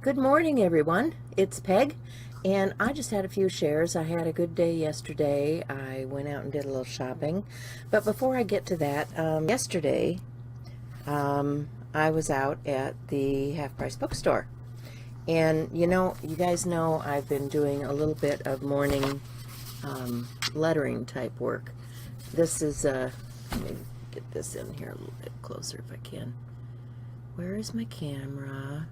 Good morning, everyone. It's Peg, and I just had a few shares. I had a good day yesterday. I went out and did a little shopping. But before I get to that, yesterday I was out at the half-price bookstore. And you guys know I've been doing a little bit of morning lettering type work. This is, let me get this in here a little bit closer if I can. Where is my camera?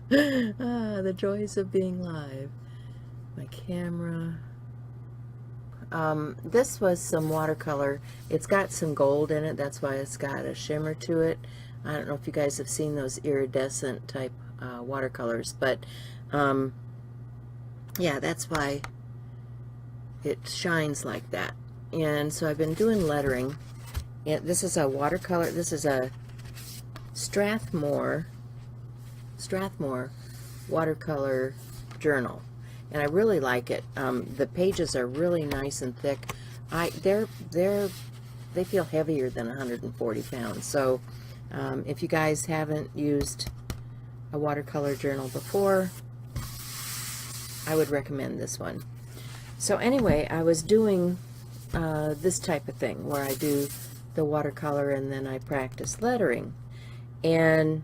The joys of being live. My camera. This was some watercolor. It's got some gold in it. That's why it's got a shimmer to it. I don't know if you guys have seen those iridescent type watercolors, but yeah, that's why it shines like that. And so I've been doing lettering. And this is a watercolor. This is a Strathmore watercolor journal, and I really like it. The pages are really nice and thick. They feel heavier than 140 pounds. So if you guys haven't used a watercolor journal before, I would recommend this one. So anyway, I was doing this type of thing where I do the watercolor and then I practice lettering. And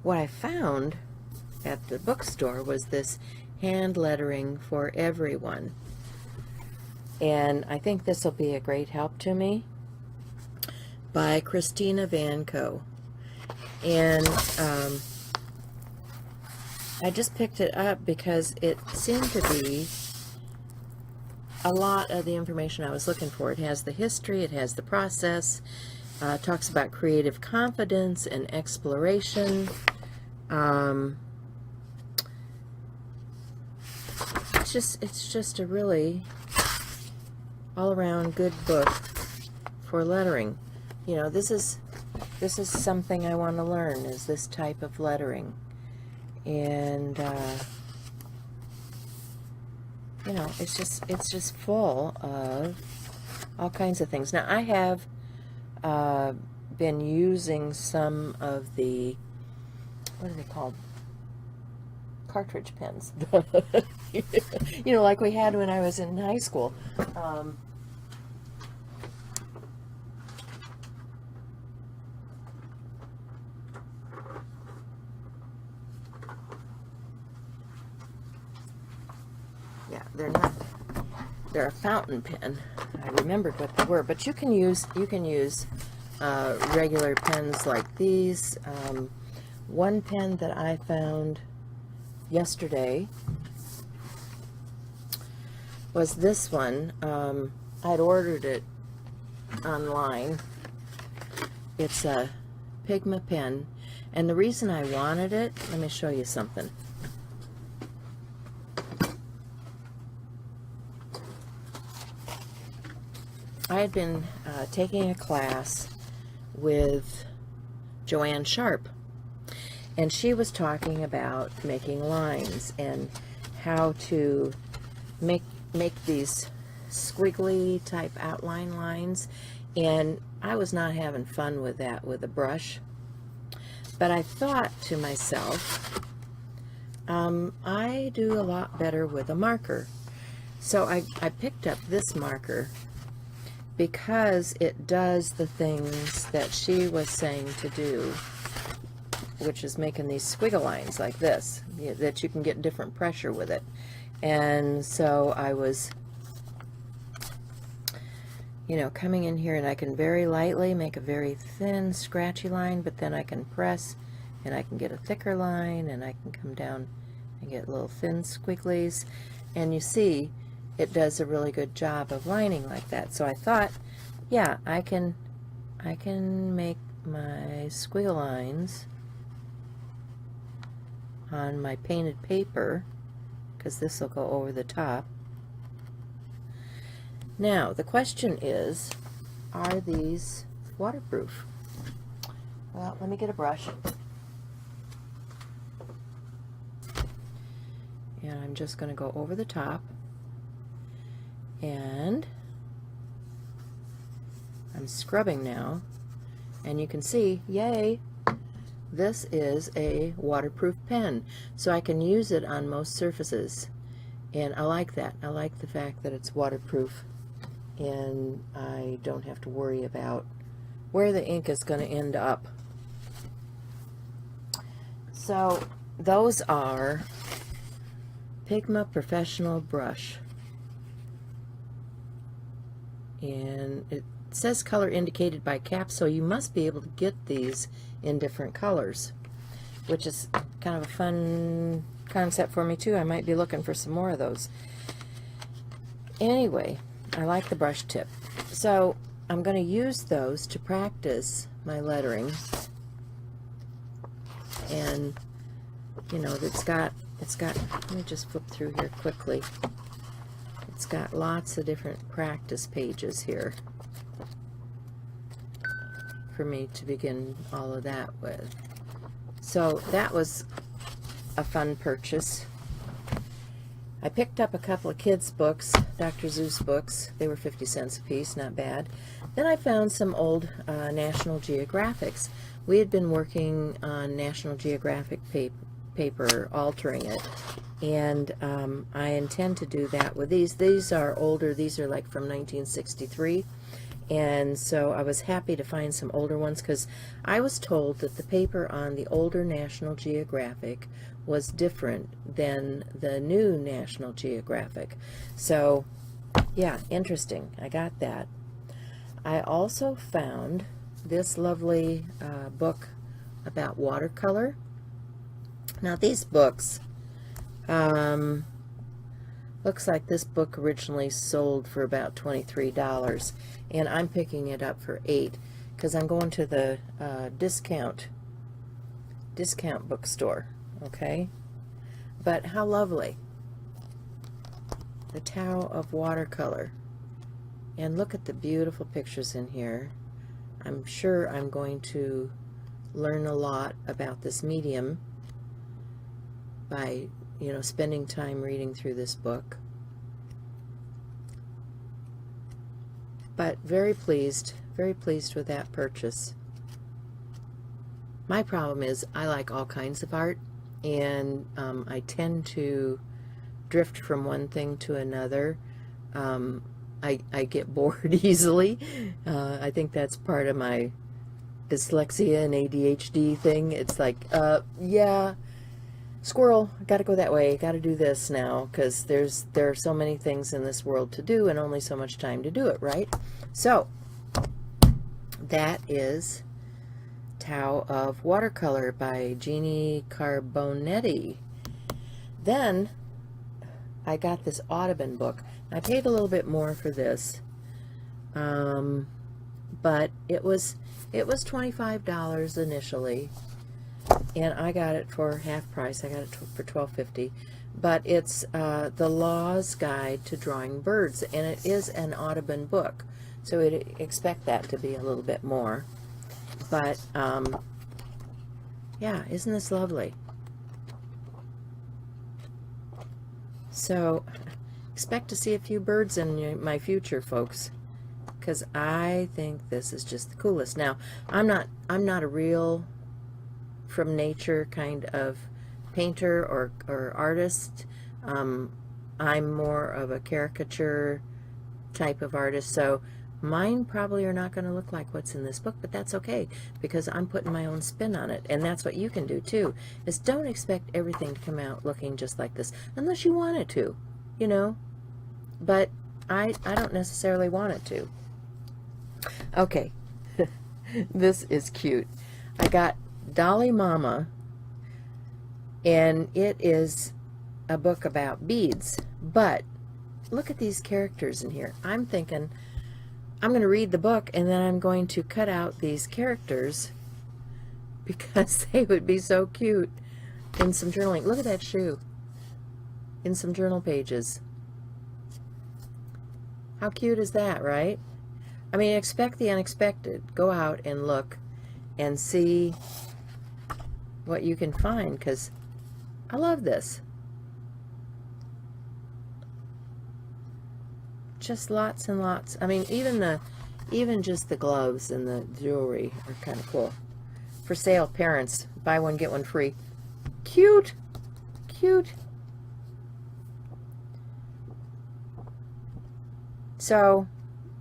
what I found at the bookstore was this hand lettering for everyone. And I think this will be a great help to me, by Christina Vanco. And I just picked it up because it seemed to be a lot of the information I was looking for. It has the history, it has the process, talks about creative confidence and exploration. It's just a really all-around good book for lettering. This is something I want to learn, is this type of lettering. And it's just full of all kinds of things. Now, I have been using some of the, what are they called? Cartridge pens. Like we had when I was in high school. Yeah, they're a fountain pen. I remembered what they were, but you can use regular pens like these. One pen that I found yesterday was this one. I'd ordered it online. It's a Pigma pen, and the reason I wanted it, let me show you something. I had been taking a class with Joanne Sharp, and she was talking about making lines and how to make these squiggly type outline lines, and I was not having fun with that with a brush. But I thought to myself, I do a lot better with a marker. So I picked up this marker because it does the things that she was saying to do, which is making these squiggle lines like this, that you can get different pressure with it. And so I was, coming in here, and I can very lightly make a very thin, scratchy line, but then I can press, and I can get a thicker line, and I can come down and get little thin squigglies. And you see, it does a really good job of lining like that. So I thought, yeah, I can make my squiggle lines on my painted paper, because this will go over the top. Now, the question is, are these waterproof? Well, let me get a brush. And I'm just going to go over the top. And I'm scrubbing now, And you can see, yay, this is a waterproof pen, so I can use it on most surfaces. And I like that. I like the fact that it's waterproof, and I don't have to worry about where the ink is going to end up. So those are Pigma Professional Brush. And it says color indicated by cap, so you must be able to get these in different colors, which is kind of a fun concept for me too. I might be looking for some more of those. Anyway, I like the brush tip, so I'm going to use those to practice my lettering. And you know, it's got let me just flip through here quickly. It's got lots of different practice pages here for me to begin all of that with. So that was a fun purchase. I picked up a couple of kids' books, Dr. Seuss books. They were 50 cents a piece, not bad. Then I found some old National Geographics. We had been working on National Geographic paper, altering it, and I intend to do that with these. These are older. These are like from 1963, and so I was happy to find some older ones, because I was told that the paper on the older National Geographic was different than the new National Geographic. So yeah, interesting. I got that. I also found this lovely book about watercolor. Now these books, looks like this book originally sold for about $23, and I'm picking it up for $8 because I'm going to the discount bookstore. Okay, but how lovely. The Tao of Watercolor, and look at the beautiful pictures in here. I'm sure I'm going to learn a lot about this medium by, you know, spending time reading through this book. But very pleased with that purchase. My problem is I like all kinds of art, and I tend to drift from one thing to another. I get bored easily. I think that's part of my dyslexia and ADHD thing. It's like, yeah, squirrel, got to go that way, got to do this now, because there are so many things in this world to do and only so much time to do it, right? So that is Tao of Watercolor by Jeannie Carbonetti. Then I got this Audubon book. I paid a little bit more for this, but it was $25 initially, and I got it for half price. I got it for $12.50. But it's The Law's Guide to Drawing Birds, and it is an Audubon book, so we'd expect that to be a little bit more. But yeah, isn't this lovely? So expect to see a few birds in my future, folks, because I think this is just the coolest. Now, I'm not a real from nature kind of painter or artist. I'm more of a caricature type of artist, so mine probably are not going to look like what's in this book, but that's okay, because I'm putting my own spin on it. And that's what you can do too, is don't expect everything to come out looking just like this unless you want it to, you know. But I don't necessarily want it to. Okay. This is cute. I got Dolly Mama, and it is a book about beads, but look at these characters in here. I'm thinking I'm going to read the book, and then I'm going to cut out these characters because they would be so cute in some journaling. Look at that shoe in some journal pages. How cute is that, right? I mean, expect the unexpected. Go out and look and see what you can find, because I love this. Just lots and lots. I mean, even Even just the gloves and the jewelry are kind of cool. For sale, parents, buy one, get one free. Cute, cute. So,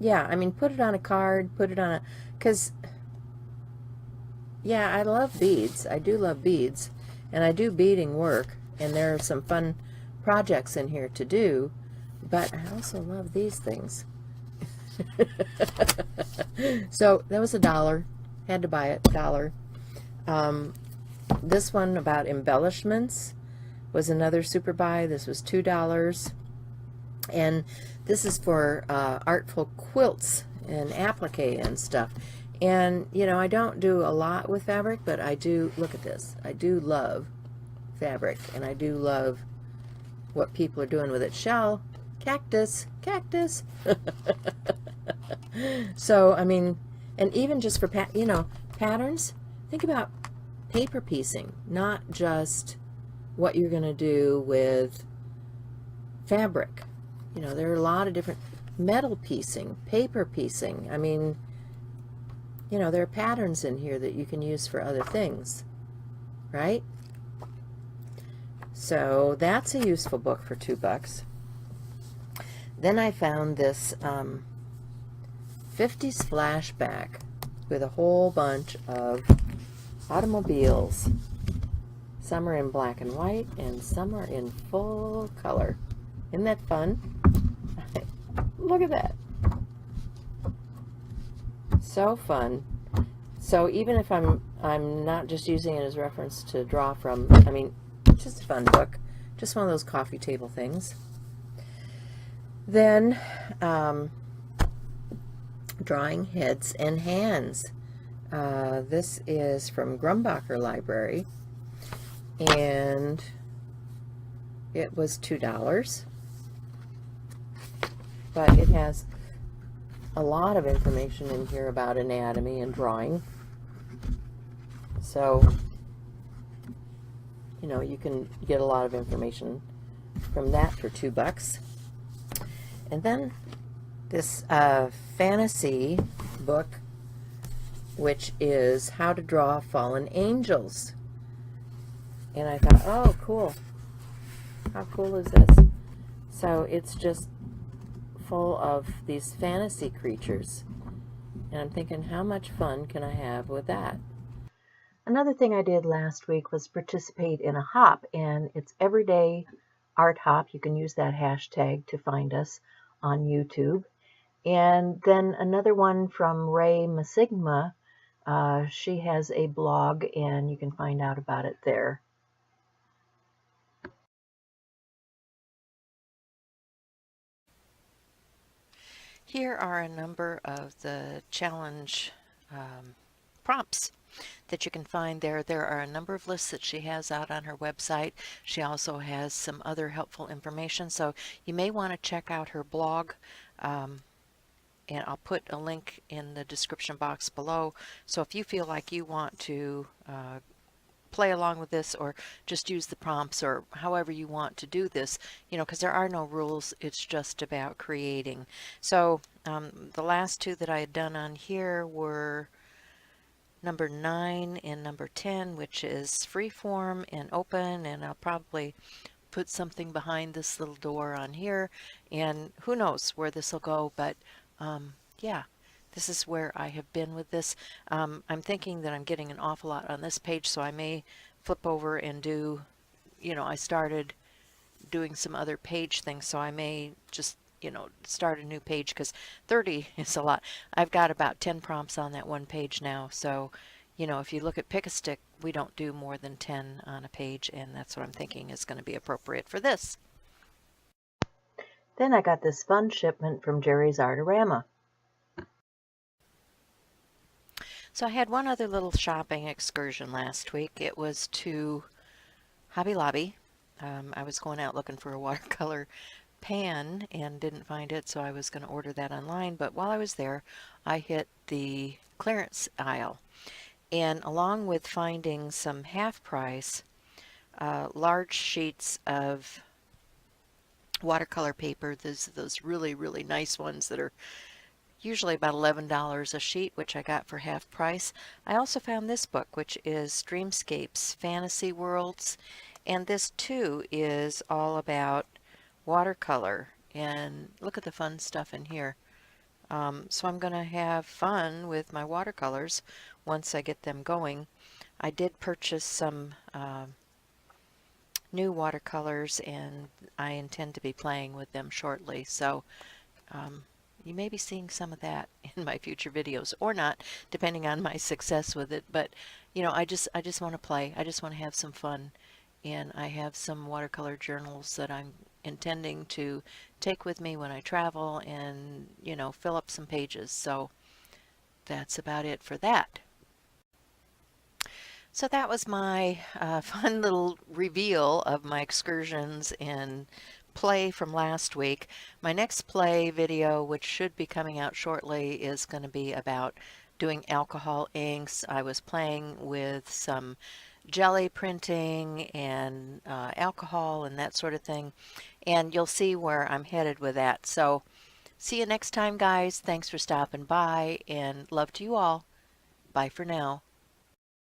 yeah, I mean, put it on a card, put it on a, because, yeah, I love beads. I do love beads, and I do beading work, and there are some fun projects in here to do, but I also love these things. So that was $1. Had to buy it, $1. This one about embellishments was another super buy. This was $2. And this is for artful quilts and applique and stuff. And, you know, I don't do a lot with fabric, but I do, look at this. I do love fabric, and I do love what people are doing with it. Shell, cactus, cactus. So, I mean, and even just for, you know, patterns, think about paper piecing, not just what you're going to do with fabric. You know, there are a lot of different metal piecing, paper piecing. I mean, you know, there are patterns in here that you can use for other things, right? So that's a useful book for $2. Then I found this 50s flashback with a whole bunch of automobiles. Some are in black and white, and some are in full color. Isn't that fun? Look at that. So fun. So even if I'm not just using it as reference to draw from, I mean, just a fun book. Just one of those coffee table things. Then Drawing Heads and Hands. This is from Grumbacher Library, and it was $2. But it has a lot of information in here about anatomy and drawing. So, you know, you can get a lot of information from that for $2. And then this fantasy book, which is How to Draw Fallen Angels. And I thought, oh, cool. How cool is this? So it's just full of these fantasy creatures. And I'm thinking, how much fun can I have with that? Another thing I did last week was participate in a hop, and it's Everyday Art Hop. You can use that hashtag to find us on YouTube. And then another one from Ray Masigma. She has a blog, and you can find out about it there. Here are a number of the challenge prompts that you can find there. There are a number of lists that she has out on her website. She also has some other helpful information, so you may want to check out her blog, and I'll put a link in the description box below. So if you feel like you want to play along with this, or just use the prompts, or however you want to do this, you know, because there are no rules, it's just about creating. So the last two that I had done on here were number 9 and number 10, which is freeform and open, and I'll probably put something behind this little door on here, and who knows where this will go, but yeah, this is where I have been with this. I'm thinking that I'm getting an awful lot on this page, so I may flip over and do, you know, I started doing some other page things, so I may just, you know, start a new page, because 30 is a lot. I've got about 10 prompts on that one page now, so, you know, if you look at Pick a Stick, we don't do more than 10 on a page, and that's what I'm thinking is going to be appropriate for this. Then I got this fun shipment from Jerry's Artorama. So I had one other little shopping excursion last week. It was to Hobby Lobby. I was going out looking for a watercolor pan and didn't find it, so I was going to order that online. But while I was there, I hit the clearance aisle. And along with finding some half price, large sheets of watercolor paper, those really, really nice ones that are, usually about $11 a sheet, which I got for half price. I also found this book, which is Dreamscapes Fantasy Worlds, and this too is all about watercolor. And look at the fun stuff in here. So I'm going to have fun with my watercolors once I get them going. I did purchase some new watercolors, and I intend to be playing with them shortly. So you may be seeing some of that in my future videos, or not, depending on my success with it. But you know, I just want to play. I just want to have some fun, and I have some watercolor journals that I'm intending to take with me when I travel, and you know, fill up some pages. So that's about it for that. So that was my fun little reveal of my excursions and play from last week. My next play video, which should be coming out shortly, is going to be about doing alcohol inks. I was playing with some jelly printing and alcohol and that sort of thing, and you'll see where I'm headed with that. So see you next time, guys. Thanks for stopping by, and love to you all. Bye for now.